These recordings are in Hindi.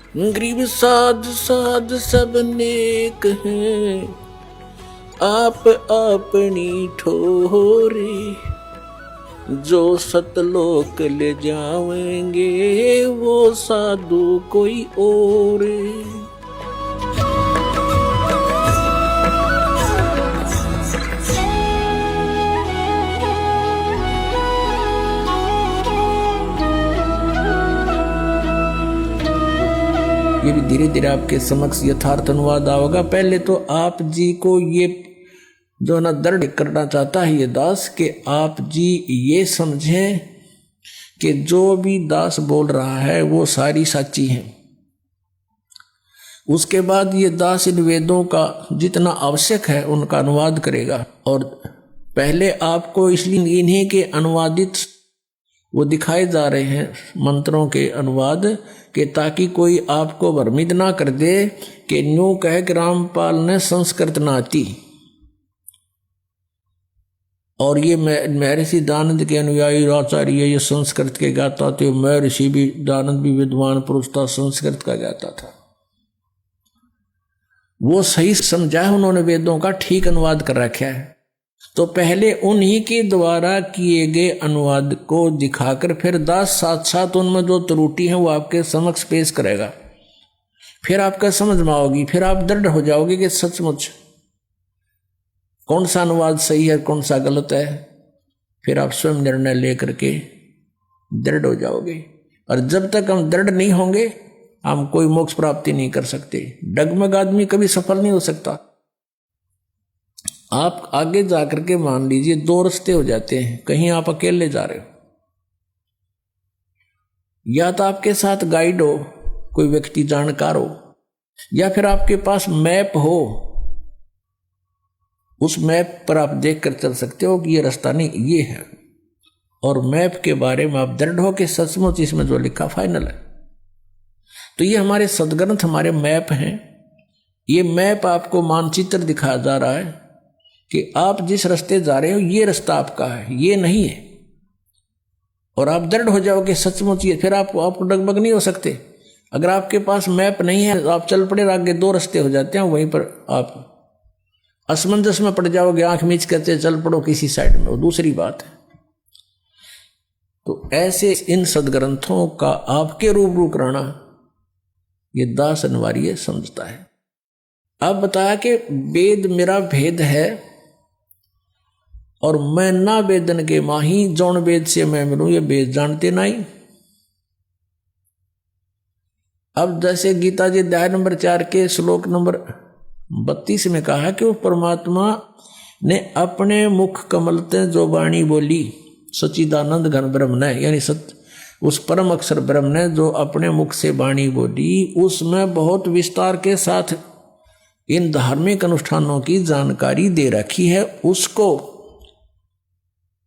गरीब साध साध सब नेक हैं, आप अपनी ठोरे, जो सतलोक ले जाएंगे वो साधु कोई और। ये भी धीरे धीरे आपके समक्ष यथार्थ अनुवाद आओगा। पहले तो आप जी को ये जो ना दृढ़ करना चाहता है ये दास कि आप जी ये समझें कि जो भी दास बोल रहा है वो सारी सच्ची है। उसके बाद ये दास इन वेदों का जितना आवश्यक है उनका अनुवाद करेगा। और पहले आपको इसलिए इन्हीं के अनुवादित वो दिखाए जा रहे हैं मंत्रों के अनुवाद के, ताकि कोई आपको भ्रमित ना कर दे कि न्यू कह कि रामपाल ने संस्कृत ना आती। और ये महर्षि दानंद के अनुयायी आचार्य ये संस्कृत के गाता थे। महर्षि भी दानंद भी विद्वान पुरुष था, संस्कृत का गाता था। वो सही समझा है उन्होंने, वेदों का ठीक अनुवाद कर रखा है। तो पहले उन्हीं के द्वारा किए गए अनुवाद को दिखाकर फिर दास साथ साथ उनमें जो त्रुटि है वो आपके समक्ष पेश करेगा। फिर आपका समझ में आओगी, फिर आप दृढ़ हो जाओगे कि सचमुच कौन सा अनुवाद सही है कौन सा गलत है। फिर आप स्वयं निर्णय लेकर के दृढ़ हो जाओगे। और जब तक हम दृढ़ नहीं होंगे हम कोई मोक्ष प्राप्ति नहीं कर सकते। डगमग आदमी कभी सफल नहीं हो सकता। आप आगे जाकर के मान लीजिए दो रास्ते हो जाते हैं। कहीं आप अकेले जा रहे हो, या तो आपके साथ गाइड हो, कोई व्यक्ति जानकार हो, या फिर आपके पास मैप हो। उस मैप पर आप देख कर चल सकते हो कि ये रास्ता नहीं ये है। और मैप के बारे में आप दृढ़ हो कि सचमुच इसमें जो लिखा फाइनल है। तो ये हमारे सदग्रंथ हमारे मैप हैं। ये मैप आपको मानचित्र दिखाया जा रहा है कि आप जिस रास्ते जा रहे हो ये रास्ता आपका है, ये नहीं है। और आप दृढ़ हो जाओगे सचमुच ये, फिर आप डगमग नहीं हो सकते। अगर आपके पास मैप नहीं है तो आप चल पड़े, आगे दो रास्ते हो जाते हैं, वहीं पर आप असमंजस में पड़ जाओगे, आंख मीच करते चल पड़ो किसी साइड में, वो दूसरी बात है। तो ऐसे इन सदग्रंथों का आपके रूबरू कराना ये दास अनिवार्य समझता है। अब बताया कि वेद मेरा भेद है और मैं ना वेदन के माही, जौन वेद से मैं मिलूं ये वेद जानते नहीं। अब जैसे गीता जी अध्याय नंबर 4 के श्लोक नंबर 32 में कहा कि वो परमात्मा ने अपने मुख कमल ते जो वाणी बोली, सच्चिदानंद घन ब्रह्म ने, यानी उस परम अक्षर ब्रह्म ने जो अपने मुख से वाणी बोली, उसमें बहुत विस्तार के साथ इन धार्मिक अनुष्ठानों की जानकारी दे रखी है। उसको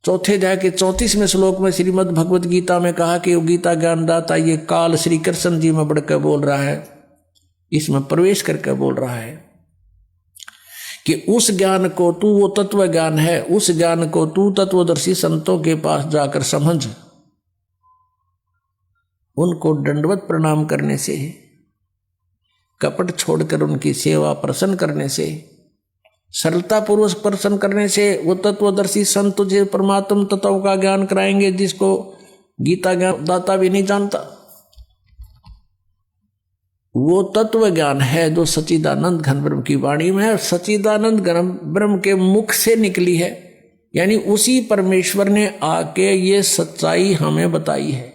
चौथे अध्याय के 34वें श्लोक में श्रीमद् भगवत गीता में कहा कि गीता ज्ञानदाता ये काल श्री कृष्ण जी में बढ़कर बोल रहा है, इसमें प्रवेश करके बोल रहा है कि उस ज्ञान को तू, वो तत्व ज्ञान है, उस ज्ञान को तू तत्वदर्शी संतों के पास जाकर समझ। उनको दंडवत प्रणाम करने से, कपट छोड़कर उनकी सेवा प्रसन्न करने से, सरलता पूर्वक प्रसन्न करने से वो तत्वदर्शी संत तुझे परमात्म तत्व का ज्ञान कराएंगे जिसको गीता ज्ञान दाता भी नहीं जानता। वो तत्व ज्ञान है जो सच्चिदानंद घन ब्रह्म की वाणी में है, सच्चिदानंद घन ब्रह्म के मुख से निकली है। यानी उसी परमेश्वर ने आके ये सच्चाई हमें बताई है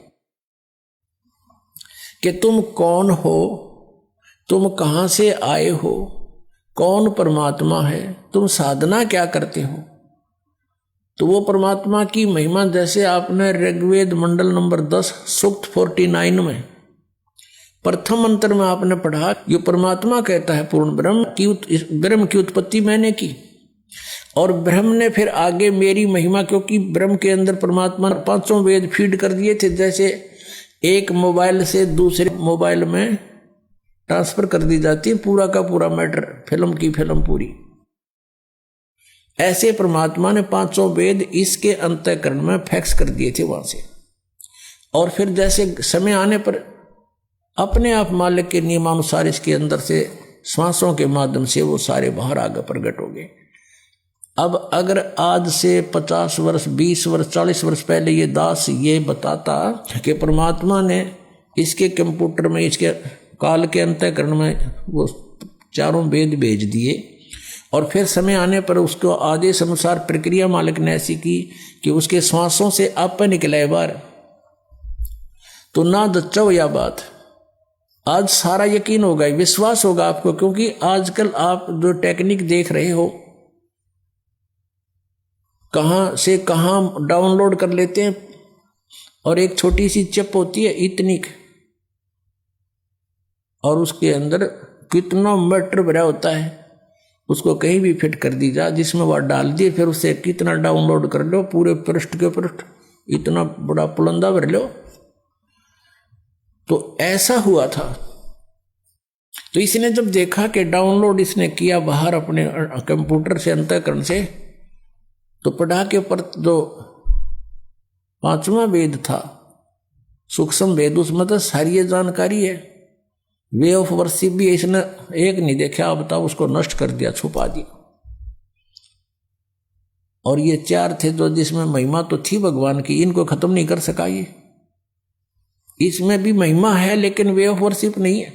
कि तुम कौन हो, तुम कहां से आए हो, कौन परमात्मा है, तुम साधना क्या करते हो। तो वो परमात्मा की महिमा जैसे आपने ऋग्वेद मंडल नंबर 10 सूक्त 49 में प्रथम मंत्र में आपने पढ़ा, ये परमात्मा कहता है पूर्ण ब्रह्म की उत्पत्ति मैंने की। और ब्रह्म ने फिर आगे मेरी महिमा, क्योंकि ब्रह्म के अंदर परमात्मा ने 5 वेद फीड कर दिए थे, जैसे एक मोबाइल से दूसरे मोबाइल में ट्रांसफर कर दी जाती है पूरा का पूरा मैटर, फिल्म की फिल्म पूरी। ऐसे परमात्मा ने 5 वेद इसके अंतःकरण में फैक्स कर दिए थे वहां से। और फिर जैसे समय आने पर अपने आप मालिक के नियमानुसार इसके अंदर से श्वासों के माध्यम से वो सारे बाहर आगे प्रकट हो गए। अब अगर आज से 50 वर्ष 20 वर्ष 40 वर्ष पहले ये दास ये बताता कि परमात्मा ने इसके कंप्यूटर में इसके काल के अंतःकरण में वो चारों वेद भेज दिए और फिर समय आने पर उसको आदेश अनुसार प्रक्रिया मालिक ने ऐसी की कि उसके श्वासों से आप निकले बार, तो ना दच्चो या बात। आज सारा यकीन होगा, विश्वास होगा आपको, क्योंकि आजकल आप जो टेक्निक देख रहे हो कहां से कहां डाउनलोड कर लेते हैं, और एक छोटी सी चिप होती है इतनी, और उसके अंदर कितना मैटर भरा होता है, उसको कहीं भी फिट कर दी जा, जिसमें वह डाल दिए, फिर उसे कितना डाउनलोड कर लो, पूरे पृष्ठ के पृष्ठ इतना बड़ा पुलंदा भर लो। तो ऐसा हुआ था। तो इसने जब देखा कि डाउनलोड इसने किया बाहर अपने कंप्यूटर से अंतःकरण से, तो पढ़ा के ऊपर जो 5वां वेद था सूक्ष्म वेद, उसमें तो सारी जानकारी है। वे ऑफ वर्शिप भी इसने एक नहीं देखा, आप बताओ, उसको नष्ट कर दिया, छुपा दिया। और ये 4 थे जो जिसमें महिमा तो थी भगवान की, इनको खत्म नहीं कर सका ये। इसमें भी महिमा है लेकिन वे ऑफ वर्शिप नहीं है।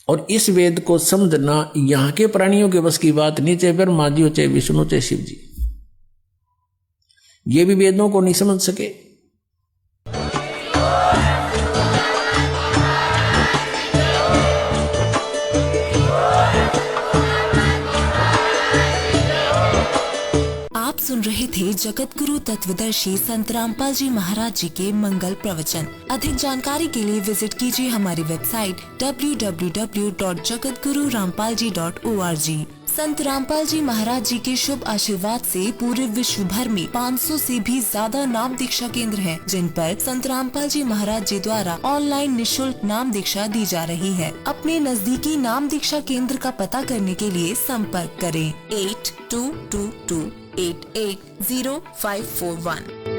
और इस वेद को समझना यहां के प्राणियों के बस की बात नहीं, चाहे ब्रह्मा जी हो, चाहे विष्णु, चाहे शिव जी, ये भी वेदों को नहीं समझ सके। आप सुन रहे थे जगत गुरु तत्वदर्शी संत रामपाल जी महाराज जी के मंगल प्रवचन। अधिक जानकारी के लिए विजिट कीजिए हमारी वेबसाइट www.jagatgururampalji.org। संत रामपाल जी महाराज जी के शुभ आशीर्वाद से पूरे विश्व भर में 500 से भी ज्यादा नाम दीक्षा केंद्र हैं, जिन पर संत रामपाल जी महाराज जी द्वारा ऑनलाइन निशुल्क नाम दीक्षा दी जा रही है। अपने नजदीकी नाम दीक्षा केंद्र का पता करने के लिए संपर्क करें 8222880541।